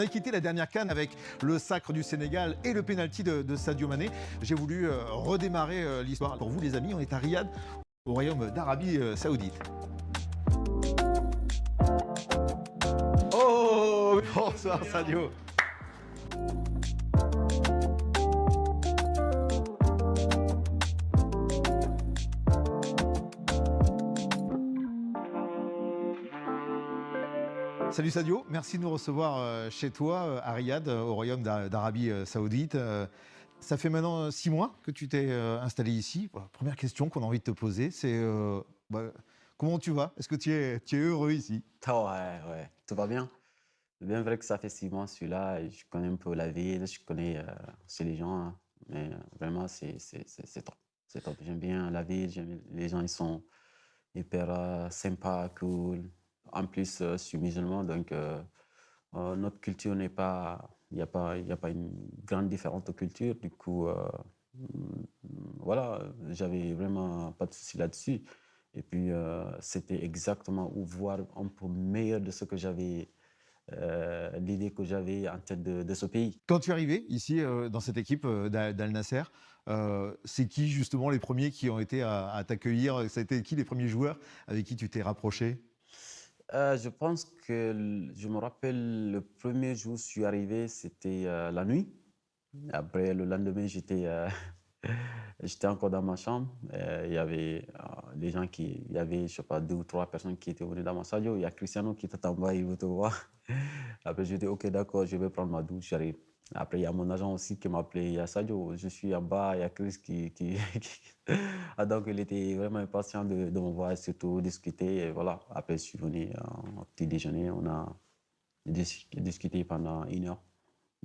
On a quitté la dernière CAN avec le sacre du Sénégal et le pénalty de Sadio Mané. J'ai voulu redémarrer l'histoire. Pour vous les amis, on est à Riyad, au royaume d'Arabie Saoudite. Oh, bonsoir Sadio. Salut Sadio, merci de nous recevoir chez toi à Riyad, au royaume d'Arabie Saoudite. Ça fait maintenant 6 mois que tu t'es installé ici. Voilà, première question qu'on a envie de te poser, c'est comment tu vas? Est-ce que tu es heureux ici? Ouais, tout va bien. C'est bien vrai que ça fait 6 mois, je suis là, et je connais un peu la ville, je connais aussi les gens, hein, mais vraiment, c'est top. C'est top. J'aime bien la ville, les gens, ils sont hyper sympas, cool. En plus, je suis musulman, donc notre culture n'est pas. Il y a pas une grande différence de culture. Du coup, voilà, j'avais vraiment pas de souci là-dessus. Et puis, c'était exactement ou voir un peu meilleur de ce que j'avais, l'idée que j'avais en tête de ce pays. Quand tu es arrivé ici dans cette équipe d'Al Nasser, c'est qui justement les premiers qui ont été à t'accueillir? Ça a été qui les premiers joueurs avec qui tu t'es rapproché? Je pense que je me rappelle le premier jour où je suis arrivé, c'était la nuit. Après, le lendemain, j'étais encore dans ma chambre. Il y avait des gens il y avait, je sais pas, 2 ou 3 personnes qui étaient venues dans ma salle. Il y a Cristiano qui est en bas, il veut te voir. Après, j'ai dit, OK, d'accord, je vais prendre ma douche, j'arrive. Après, il y a mon agent aussi qui m'a appelé. Il y a Sadio, je suis en bas, il y a Chris Ah, donc, il était vraiment impatient de me voir et surtout discuter. Et voilà. Après, je suis venu au petit déjeuner. On a discuté pendant 1 heure.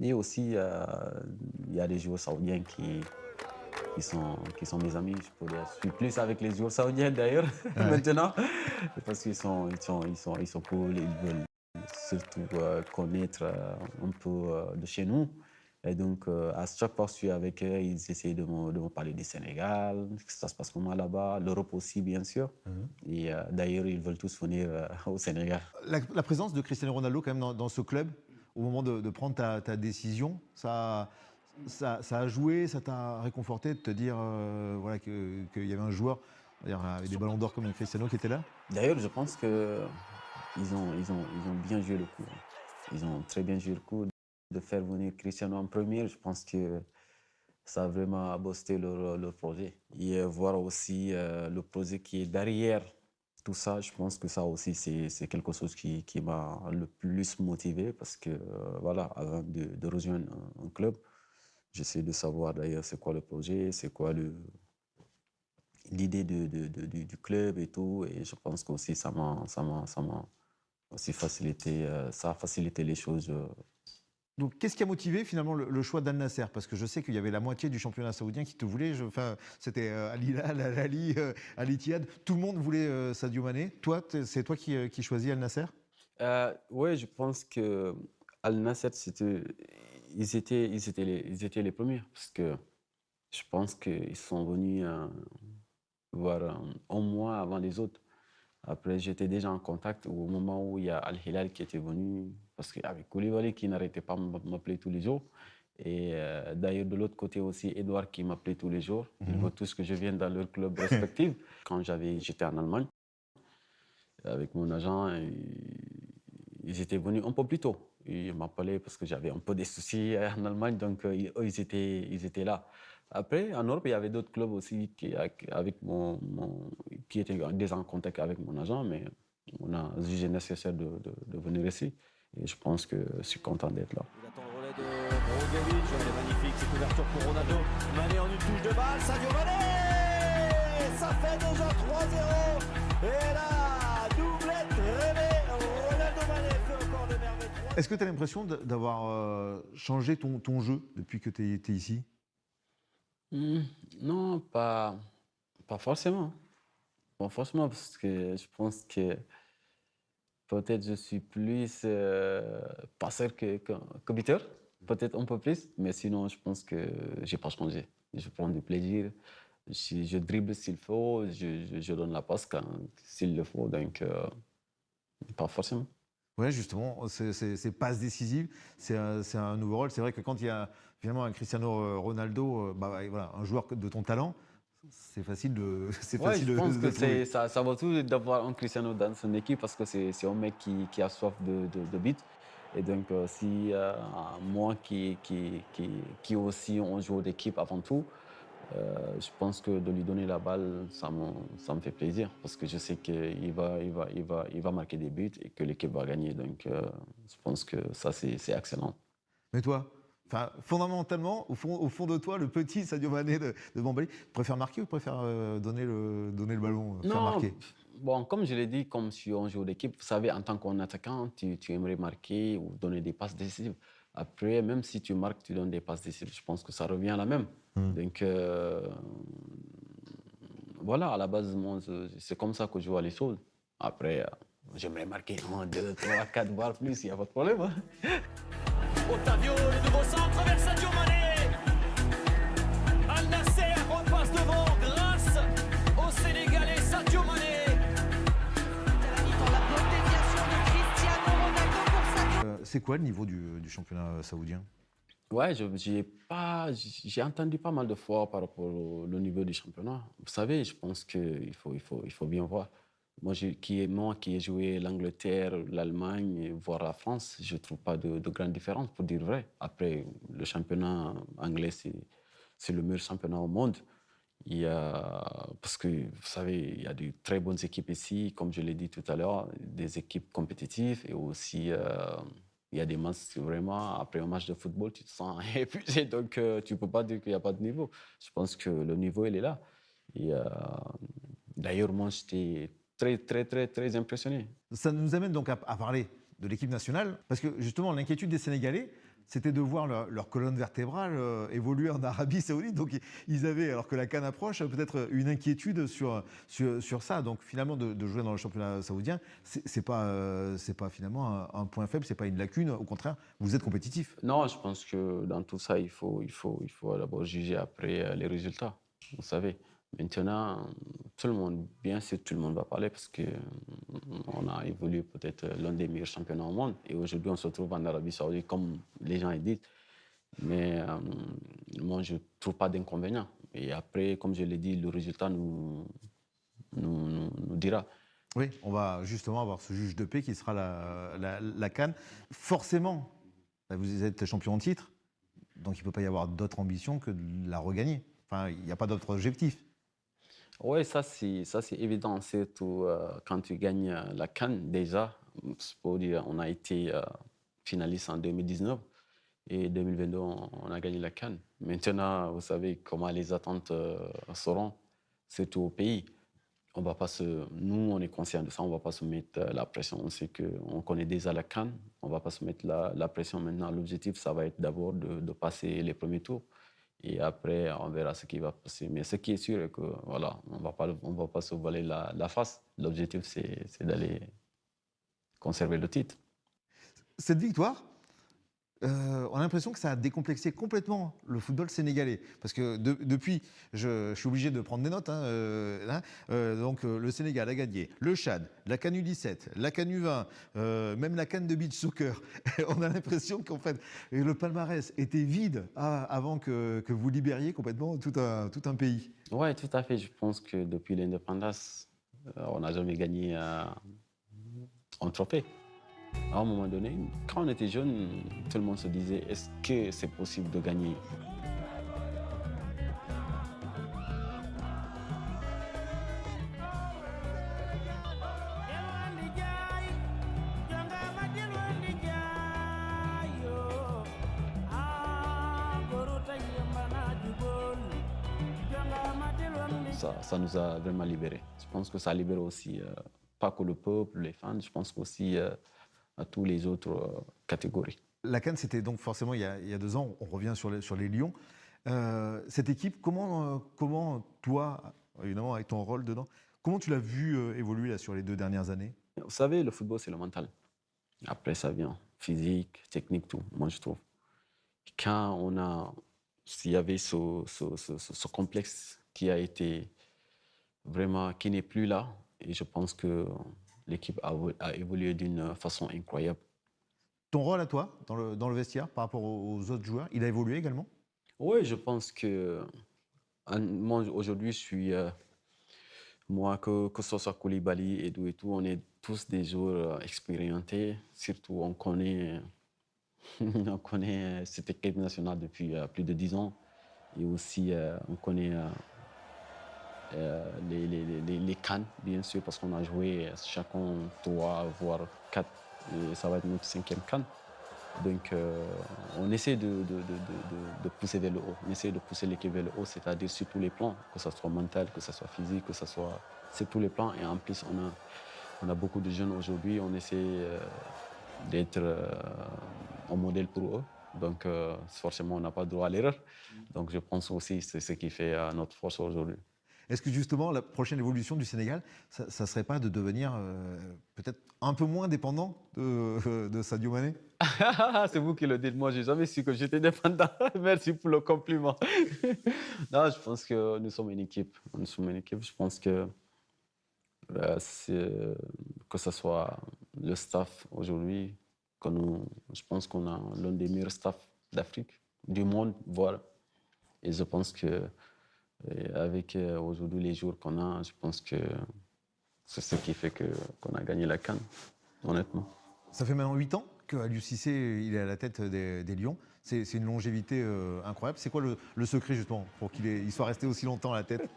Et aussi, il y a des joueurs saoudiens qui sont mes amis. Je suis plus avec les joueurs saoudiens d'ailleurs Ouais. maintenant parce ils sont cool, ils veulent surtout connaître un peu de chez nous. Et donc, à chaque fois que je suis avec eux, ils essayent de me parler du Sénégal, que ça se passe comment là-bas, l'Europe aussi, bien sûr. Mhm. Et d'ailleurs, ils veulent tous venir au Sénégal. La présence de Cristiano Ronaldo quand même dans ce club, au moment de prendre ta décision, ça a joué, ça t'a réconforté de te dire voilà, qu'il y avait un joueur avec des ballons d'or comme Cristiano qui était là? D'ailleurs, je pense que ils ont bien joué le coup, hein. Ils ont très bien joué le coup de faire venir Cristiano en premier. Je pense que ça a vraiment boosté leur projet. Et voir aussi le projet qui est derrière tout ça, je pense que ça aussi, c'est quelque chose qui m'a le plus motivé parce que, voilà, avant de rejoindre un club, j'essaie de savoir d'ailleurs c'est quoi le projet, c'est quoi l'idée du club et tout. Et je pense qu'aussi ça m'a aussi facilité, ça a facilité les choses. Donc, qu'est-ce qui a motivé finalement le choix d'Al Nasser? Parce que je sais qu'il y avait la moitié du championnat saoudien qui te voulait. Enfin, c'était Al Hilal, Al Ahly, Al Ittihad. Tout le monde voulait Sadio Mané. Toi, c'est toi qui choisis Al Nasser? Ouais, je pense que Al Nassr, ils étaient les premiers parce que je pense qu'ils sont venus voir un mois avant les autres. Après, j'étais déjà en contact au moment où il y a Al Hilal qui était venu, parce qu'avec Koulibaly qui n'arrêtait pas de m'appeler tous les jours. Et d'ailleurs, de l'autre côté aussi, Edouard qui m'appelait tous les jours. Ils Mhm. veulent tous que je vienne dans leur club respectif. Quand j'étais en Allemagne, avec mon agent, ils étaient venus un peu plus tôt. Ils m'appelaient parce que j'avais un peu des soucis en Allemagne, donc eux, ils étaient là. Après, en Europe, il y avait d'autres clubs aussi qui étaient déjà en contact avec mon agent, mais on a jugé nécessaire de venir ici. Et je pense que je suis content d'être là. Il attend le relais de Brozovic, elle est magnifique, cette ouverture pour Ronaldo. Mané en une touche de balle, Sadio Mané. Ça fait déjà 3-0. Et là, doublette rêvée. Ronaldo Mané fait encore des merveilles. Est-ce que tu as l'impression d'avoir changé ton jeu depuis que tu es ici? Hmm, non, pas forcément. Pas forcément, parce que je pense que peut-être je suis plus passeur que buteur, peut-être un peu plus, mais sinon je pense que j'ai pas changé. Je prends du plaisir, je dribble s'il faut, je donne la passe s'il le faut, donc pas forcément. Ouais, justement, ces passes décisives, c'est un nouveau rôle. C'est vrai que quand il y a finalement un Cristiano Ronaldo, voilà, un joueur de ton talent, c'est facile de, c'est Ouais, facile je pense de que trouver. ça vaut tout d'avoir un Cristiano dans son équipe parce que c'est un mec qui a soif de but. Et donc, si moi qui aussi un joueur d'équipe avant tout, je pense que de lui donner la balle, ça me fait plaisir parce que je sais qu'il va marquer des buts et que l'équipe va gagner. Donc, je pense que ça, c'est excellent. Mais toi, enfin, fondamentalement, au fond de toi, le petit Sadio Mané de Bambali, tu préfères marquer ou tu préfères donner le ballon, faire Non, marquer? bon, comme je l'ai dit, comme je suis un joueur d'équipe, vous savez, en tant qu'attaquant, tu aimerais marquer ou donner des passes décisives. Après, même si tu marques, tu donnes des passes décisives, je pense que ça revient à la même. Donc, voilà, à la base, moi, c'est comme ça que je vois les choses. Après, j'aimerais marquer 1, 2, 3, 4, voire plus, il n'y a pas de problème. Hein. Otavio, le nouveau centre vers Sadio Mané. Al Nasser repasse devant grâce au Sénégalais Sadio Mané. La bonne déviation de Cristiano Ronaldo pour Sadio. C'est quoi le niveau du championnat saoudien? Ouais, j'ai entendu pas mal de fois par rapport au niveau du championnat. Vous savez, je pense qu'il faut bien voir. Moi, qui ai joué l'Angleterre, l'Allemagne, voire la France, je ne trouve pas de grande différence, pour dire vrai. Après, le championnat anglais, c'est le meilleur championnat au monde. Parce que, vous savez, il y a de très bonnes équipes ici, comme je l'ai dit tout à l'heure, des équipes compétitives et aussi il y a des matchs vraiment, après un match de football, tu te sens épuisé, donc tu ne peux pas dire qu'il n'y a pas de niveau. Je pense que le niveau, il est là. Et, d'ailleurs, moi, j'étais très impressionné. Ça nous amène donc à parler de l'équipe nationale, parce que justement, l'inquiétude des Sénégalais, c'était de voir leur colonne vertébrale évoluer en Arabie Saoudite. Donc, ils avaient, alors que la CAN approche, peut-être une inquiétude sur ça. Donc, finalement, de jouer dans le championnat saoudien, c'est pas finalement un point faible, c'est pas une lacune. Au contraire, vous êtes compétitif. Non, je pense que dans tout ça, il faut d'abord juger après les résultats. Vous savez, maintenant, tout le monde, bien sûr, tout le monde va parler parce qu'on a évolué peut-être l'un des meilleurs championnats au monde. Et aujourd'hui, on se trouve en Arabie Saoudite, comme les gens le disent. Mais moi, je ne trouve pas d'inconvénient. Et après, comme je l'ai dit, le résultat nous dira. Oui, on va justement avoir ce juge de paix qui sera la CAN. Forcément, vous êtes champion en titre, donc il ne peut pas y avoir d'autre ambition que de la regagner. Enfin, il n'y a pas d'autre objectif. Oui, ça c'est évident, surtout quand tu gagnes la CAN déjà. Pour dire, on a été finaliste en 2019 et 2022 on a gagné la CAN. Maintenant, vous savez comment les attentes seront, surtout au pays. Nous, on est conscients de ça, on ne va pas se mettre la pression. On sait qu'on connaît déjà la CAN, on ne va pas se mettre la pression maintenant. L'objectif, ça va être d'abord de passer les premiers tours. Et après, on verra ce qui va passer. Mais ce qui est sûr est que, voilà, on va pas se voiler la face. L'objectif, c'est d'aller conserver le titre. Cette victoire, on a l'impression que ça a décomplexé complètement le football sénégalais. Parce que depuis, je suis obligé de prendre des notes. Donc le Sénégal a gagné le Tchad, la CAN U17, la CAN U20, même la CAN de beach soccer. On a l'impression qu'en fait, le palmarès était vide avant que vous libériez complètement tout un pays. Oui, tout à fait. Je pense que depuis l'indépendance, on n'a jamais gagné un trophée. À un moment donné, quand on était jeune, tout le monde se disait est-ce que c'est possible de gagner? Ça nous a vraiment libérés. Je pense que ça libère aussi, pas que le peuple, les fans, je pense aussi à tous les autres catégories. La CAN, c'était donc forcément il y a 2 ans, on revient sur les Lions. Cette équipe, comment toi, évidemment avec ton rôle dedans, comment tu l'as vu évoluer là, sur les 2 dernières années? Vous savez, le football, c'est le mental. Après, ça vient physique, technique, tout, moi je trouve. S'il y avait ce complexe qui a été vraiment, qui n'est plus là, et je pense que l'équipe a évolué d'une façon incroyable. Ton rôle à toi, dans le vestiaire, par rapport aux autres joueurs, il a évolué également? Oui, je pense que moi, aujourd'hui, je suis, moi, que ce soit Koulibaly, et tout, on est tous des joueurs expérimentés. Surtout, on connaît, on connaît cette équipe nationale depuis plus de 10 ans. Et aussi, on connaît les CAN, bien sûr, parce qu'on a joué chacun 3, voire 4, et ça va être notre 5e CAN. Donc, on essaie de pousser vers le haut. On essaie de pousser l'équipe vers le haut, c'est-à-dire sur tous les plans, que ce soit mental, que ce soit physique, que ce soit sur tous les plans. Et en plus, on a beaucoup de jeunes aujourd'hui. On essaie d'être un modèle pour eux. Donc, forcément, on n'a pas droit à l'erreur. Donc, je pense aussi que c'est ce qui fait notre force aujourd'hui. Est-ce que justement, la prochaine évolution du Sénégal, ça ne serait pas de devenir peut-être un peu moins dépendant de Sadio Mané? C'est vous qui le dites. Moi, je n'ai jamais su que j'étais dépendant. Merci pour le compliment. Non, je pense que nous sommes une équipe. Nous sommes une équipe. Je pense que que ce soit le staff aujourd'hui, je pense qu'on a l'un des meilleurs staffs d'Afrique, du monde, voilà. Et je pense que avec aujourd'hui les jours qu'on a, je pense que c'est ce qui fait qu'on a gagné la CAN, honnêtement. Ça fait maintenant 8 ans qu'Aliou Cissé il est à la tête des Lions. C'est une longévité incroyable. C'est quoi le secret justement pour qu'il soit resté aussi longtemps à la tête?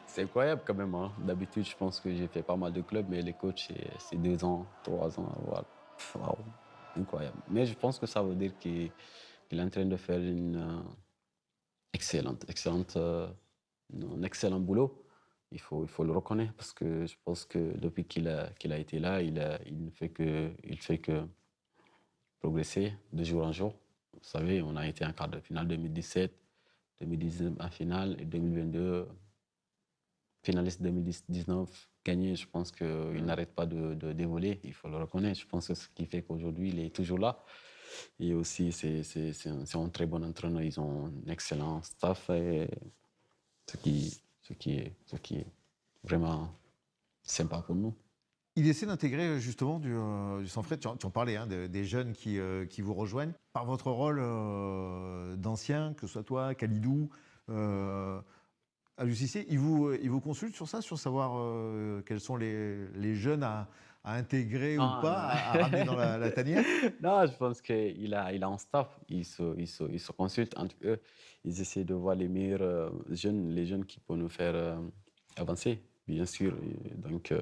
C'est incroyable quand même, hein. D'habitude, je pense que j'ai fait pas mal de clubs, mais les coachs, c'est 2 ans, 3 ans. Voilà. Waouh, incroyable. Mais je pense que ça veut dire qu'il est en train de faire un excellent boulot. Il faut le reconnaître parce que je pense que depuis qu'il a été là, il ne fait que progresser de jour en jour. Vous savez, on a été en quart de finale 2017, 2019 en finale et 2022, finaliste 2019, gagné. Je pense qu'il n'arrête pas d'évoluer, il faut le reconnaître. Je pense que ce qui fait qu'aujourd'hui, il est toujours là. Et aussi, c'est un très bon entraîneur. Ils ont un excellent staff, et ce qui est vraiment sympa pour nous. Il essaie d'intégrer justement du sang frais. Tu en parlais, hein, des jeunes qui vous rejoignent. Par votre rôle d'ancien, que ce soit toi, Kalidou, Aliou Cissé, il vous consulte sur ça, sur savoir quels sont les jeunes à intégrer ou pas, à ramener dans la tanière? Non, je pense qu'il a un staff. Ils se consultent entre eux. Ils essaient de voir les meilleurs jeunes, les jeunes qui peuvent nous faire avancer, bien sûr. Et donc,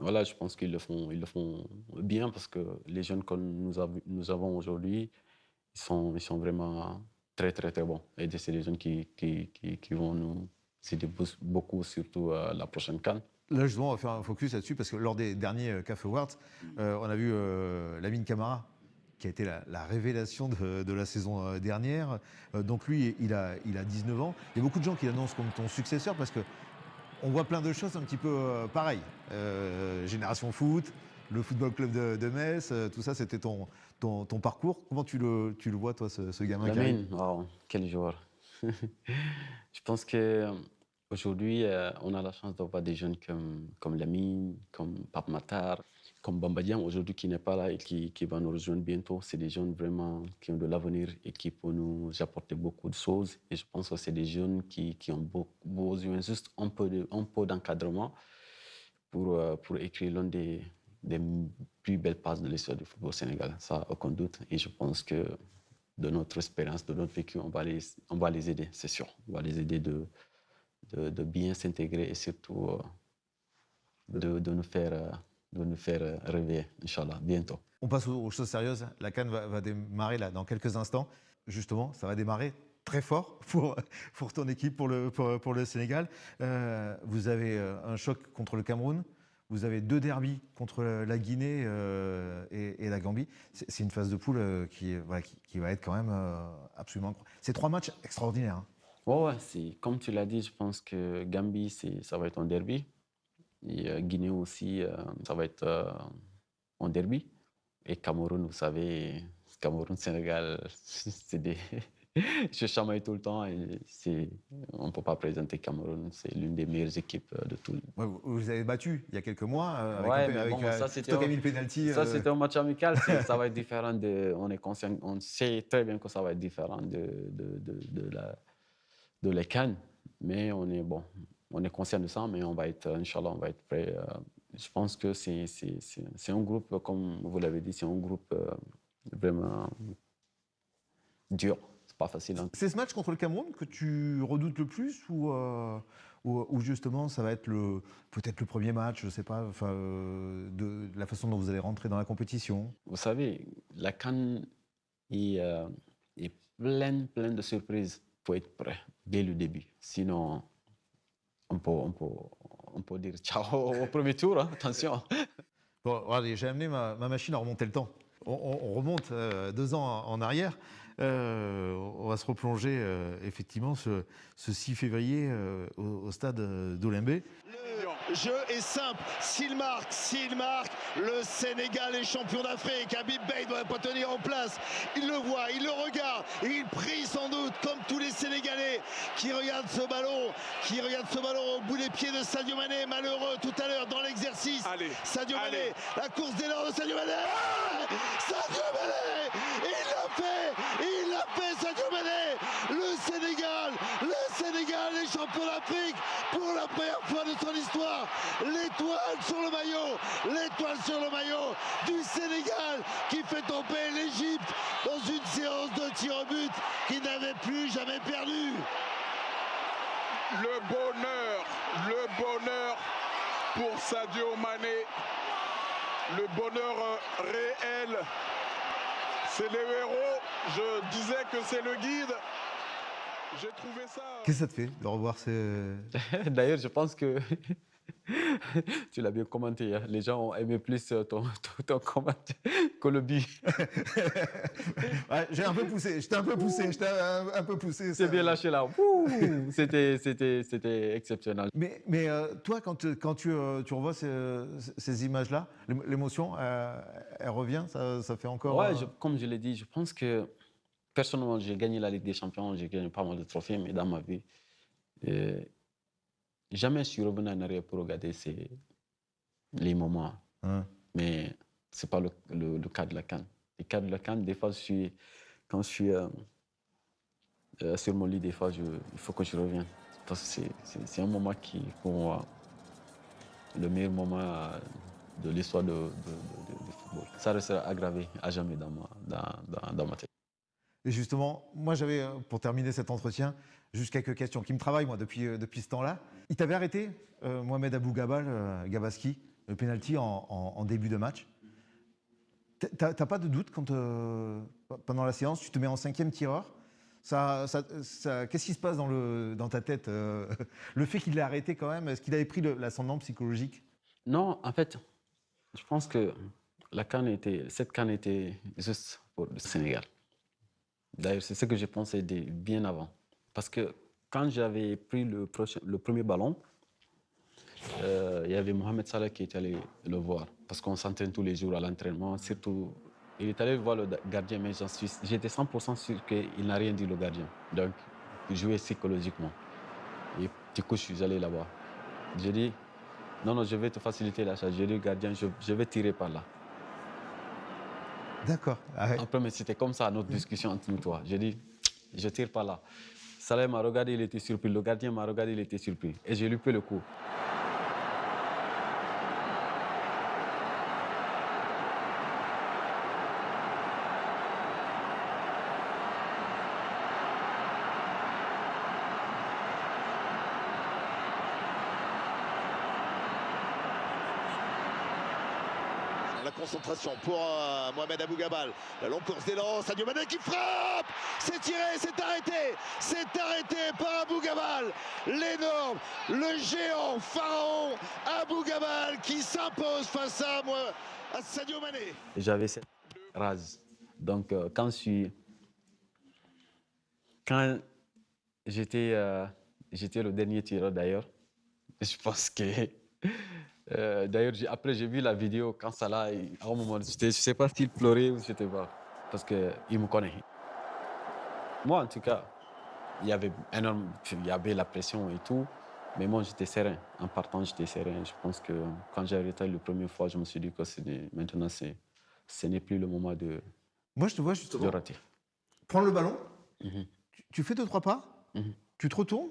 voilà, je pense qu'ils le font bien parce que les jeunes que nous avons aujourd'hui, ils sont vraiment très, très, très bons. Et c'est des jeunes qui vont nous aider beaucoup, surtout la prochaine CAN. Là, justement, on va faire un focus là-dessus parce que lors des derniers CAF Awards, on a vu Lamine Camara, qui a été la révélation de la saison dernière. Donc lui, il a 19 ans. Il y a beaucoup de gens qui l'annoncent comme ton successeur parce qu'on voit plein de choses un petit peu pareilles. Génération Foot, le Football Club de Metz, tout ça, c'était ton parcours. Comment tu le vois, toi, ce gamin qui arrive? Lamine, wow, quel joueur. Je pense qu'aujourd'hui, on a la chance d'avoir des jeunes comme Lamine, comme Pape Matar, comme Bamba Dieng, aujourd'hui qui n'est pas là et qui va nous rejoindre bientôt. C'est des jeunes vraiment qui ont de l'avenir et qui peuvent nous apporter beaucoup de choses. Et je pense que c'est des jeunes qui ont besoin juste un peu d'encadrement pour écrire l'une des plus belles pages de l'histoire du football sénégalais. Ça, aucun doute. Et je pense que de notre expérience, de notre vécu, on va les aider, c'est sûr. On va les aider de bien s'intégrer et surtout de nous faire rêver, Inch'Allah, bientôt. On passe aux choses sérieuses. La CAN va démarrer là, dans quelques instants. Justement, ça va démarrer très fort pour ton équipe, pour le Sénégal. Vous avez un choc contre le Cameroun. Vous avez 2 derbys contre la Guinée et la Gambie. C'est une phase de poule qui va être quand même absolument incroyable. C'est 3 matchs extraordinaires. Hein. Ouais, comme tu l'as dit, je pense que Gambie, ça va être un derby. Et Guinée aussi, ça va être un derby. Et Cameroun, vous savez, Cameroun-Sénégal, c'est je chamaille tout le temps et on ne peut pas présenter Cameroun. C'est l'une des meilleures équipes de tout le Ouais, vous avez battu il y a quelques mois Ouais, mais bon, ça, Stoke a mis le penalty. Ça, c'était un match amical. Ça va être différent on est conscient, on sait très bien que ça va être différent de la CAN. Mais on est conscient de ça, mais Inch'Allah, on va être prêt. Je pense que c'est un groupe, comme vous l'avez dit, c'est un groupe vraiment dur. C'est pas facile. Hein. C'est ce match contre le Cameroun que tu redoutes le plus ou justement ça va être peut-être le premier match, je ne sais pas, de la façon dont vous allez rentrer dans la compétition? Vous savez, la CAN est pleine de surprises. Il faut être prêt dès le début. Sinon, on peut dire ciao au premier tour. Hein, attention. Bon, allez, j'ai amené ma machine à remonter le temps. On remonte 2 ans en arrière. On va se replonger effectivement ce 6 février au stade d'Olimbé. Le jeu est simple. S'il marque, le Sénégal est champion d'Afrique. Habib Beye ne doit pas tenir en place. Il le voit, il le regarde et il prie sans doute, comme tous les Sénégalais qui regardent ce ballon, au bout des pieds de Sadio Mané, malheureux tout à l'heure dans l'exercice. Sadio Mané, la course d'élan de Sadio Mané. Sadio Mané, il l'a fait, Sadio Mané. Le Sénégal est champion d'Afrique pour la première fois de son histoire. L'étoile sur le maillot du Sénégal qui fait tomber l'Égypte dans une séance de tir au but qui n'avait plus jamais perdu. Le bonheur pour Sadio Mané, le bonheur réel. C'est les héros, je disais que c'est le guide. J'ai trouvé ça... Qu'est-ce que ça te fait de revoir ces... D'ailleurs, je pense que tu l'as bien commenté. Hein. Les gens ont aimé plus ton commentaire que le but. Ouais, j'étais un peu poussé. C'est bien lâché là. Ouh, c'était exceptionnel. Mais toi, quand tu revois ces images-là, l'émotion, elle revient, ça fait encore... Ouais, comme je l'ai dit, je pense que personnellement, j'ai gagné la Ligue des Champions, j'ai gagné pas mal de trophées, mais dans ma vie, jamais je suis revenu en arrière pour regarder les moments. Hein. Mais ce n'est pas le cas de la CAN. Le cas de la CAN, des fois, quand je suis sur mon lit, des fois, il faut que je revienne. Parce que c'est un moment qui, pour moi, le meilleur moment de l'histoire du football. Ça restera aggravé à jamais dans ma tête. Et justement, moi j'avais, pour terminer cet entretien, juste quelques questions qui me travaillent moi depuis ce temps-là. Il t'avait arrêté, Mohamed Abou Gabaski, le penalty en début de match. T'as pas de doute quand pendant la séance, tu te mets en 5e tireur? Qu'est-ce qui se passe dans ta tête le fait qu'il l'ait arrêté quand même, est-ce qu'il avait pris l'ascendant psychologique? Non, en fait, je pense que cette CAN était juste pour le Sénégal. D'ailleurs, c'est ce que j'ai pensé bien avant. Parce que quand j'avais pris le premier ballon, il y avait Mohamed Salah qui était allé le voir. Parce qu'on s'entraîne tous les jours à l'entraînement. Surtout, il est allé voir le gardien, mais j'étais 100% sûr qu'il n'a rien dit, le gardien. Donc, il jouait psychologiquement. Et du coup, je suis allé là-bas. J'ai dit, non, je vais te faciliter la charge. J'ai dit au gardien, je vais tirer par là. D'accord. Ah ouais. Après, mais c'était comme ça, notre discussion entre nous, toi. J'ai dit, je tire par là. Salah m'a regardé, il était surpris. Le gardien m'a regardé, il était surpris. Et j'ai loupé le coup. La concentration pour Mohamed Abou Gabal. La longue course d'élan, Sadio Mané qui frappe. C'est tiré, c'est arrêté par Abou Gabal. L'énorme, le géant pharaon Abou Gabal qui s'impose face à Sadio Mané. J'avais cette rage. Donc, quand j'étais le dernier tireur d'ailleurs, je pense que... d'ailleurs, après, j'ai vu la vidéo quand Salah, à un moment, je ne sais pas s'il pleurait ou je ne sais pas, parce qu'il me connaît. Moi, en tout cas, il y avait la pression et tout, mais moi, j'étais serein. En partant, j'étais serein. Je pense que quand j'ai arrêté la première fois, je me suis dit que maintenant, ce n'est plus le moment de Moi, je te vois justement rater. prendre le ballon, Mhm. tu fais 2-3 pas, Mhm. tu te retournes,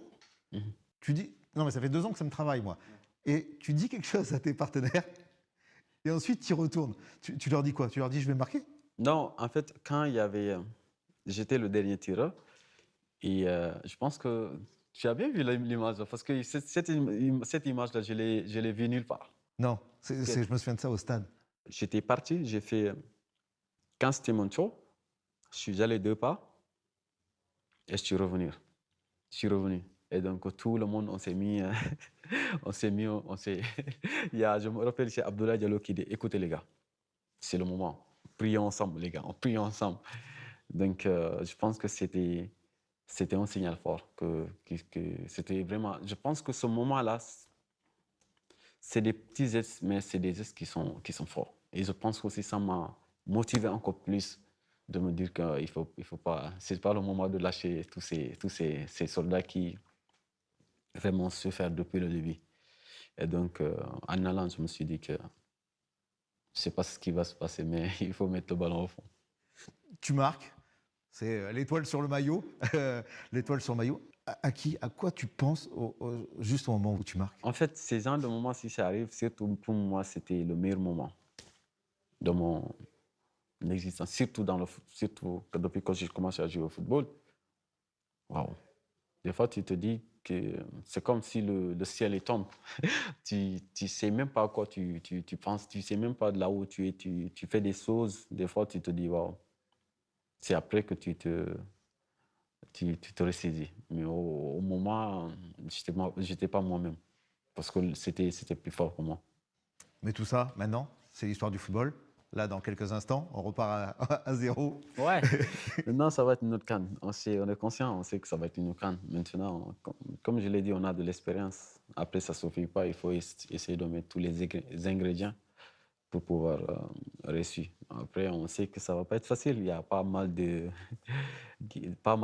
Mhm. tu dis... Non, mais ça fait 2 ans que ça me travaille, moi. Et tu dis quelque chose à tes partenaires, et ensuite, tu y retournes. Tu leur dis quoi? Tu leur dis, je vais marquer? Non, en fait, quand il y avait... j'étais le dernier tireur, et je pense que tu as bien vu l'image, parce que cette image-là, je l'ai vue nulle part. Non, je me souviens de ça au stade. J'étais parti, j'ai fait... Quand c'était mon tour, je suis allé 2 pas, et je suis revenu. Et donc, tout le monde, on s'est mis... je me rappelle, c'est Abdoulaye Diallo qui dit, écoutez les gars, c'est le moment. Prions ensemble, les gars, on prie ensemble. Donc, je pense que c'était un signal fort. Que c'était vraiment... Je pense que ce moment-là, c'est des petits gestes, mais c'est des gestes qui sont forts. Et je pense aussi que ça m'a motivé encore plus de me dire qu'il faut pas... C'est pas le moment de lâcher tous ces soldats qui vraiment se faire depuis le début. Et donc, en allant, je me suis dit que je ne sais pas ce qui va se passer, mais il faut mettre le ballon au fond. Tu marques, c'est l'étoile sur le maillot. L'étoile sur le maillot. À quoi tu penses juste au moment où tu marques? En fait, ces genre de moments, si ça arrive, surtout pour moi, c'était le meilleur moment de mon existence, surtout dans le foot, surtout depuis que j'ai commencé à jouer au football. Waouh! Des fois, tu te dis que c'est comme si le ciel est tombe. Tu sais même pas à quoi tu penses, tu sais même pas de là où tu es. Tu fais des choses, des fois, tu te dis waouh. C'est après que tu te ressaisis. Mais au moment, j'étais pas moi-même. Parce que c'était plus fort pour moi. Mais tout ça, maintenant, c'est l'histoire du football. Là, dans quelques instants, on repart à 0. Ouais. Maintenant, ça va être une autre CAN. On est conscient, on sait que ça va être une autre CAN. Maintenant, comme je l'ai dit, on a de l'expérience. Après, ça ne suffit pas. Il faut essayer de mettre tous les ingrédients pour pouvoir réussir. Après, on sait que ça ne va pas être facile. Il y a pas mal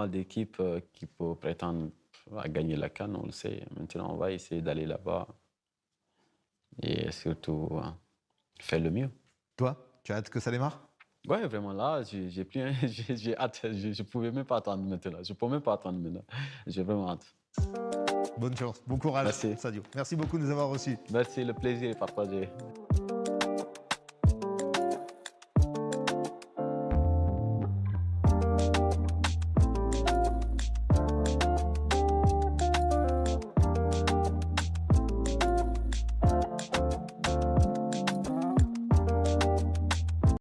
d'équipes qui peuvent prétendre à gagner la CAN, on le sait. Maintenant, on va essayer d'aller là-bas et surtout faire le mieux. Toi, tu as hâte que ça démarre? Ouais, vraiment là, j'ai hâte. Je ne pouvais même pas attendre maintenant. Je ne peux même pas attendre maintenant. J'ai vraiment hâte. Bonne chance, bon courage, Merci. Sadio. Merci beaucoup de nous avoir reçus. Merci, le plaisir est partagé.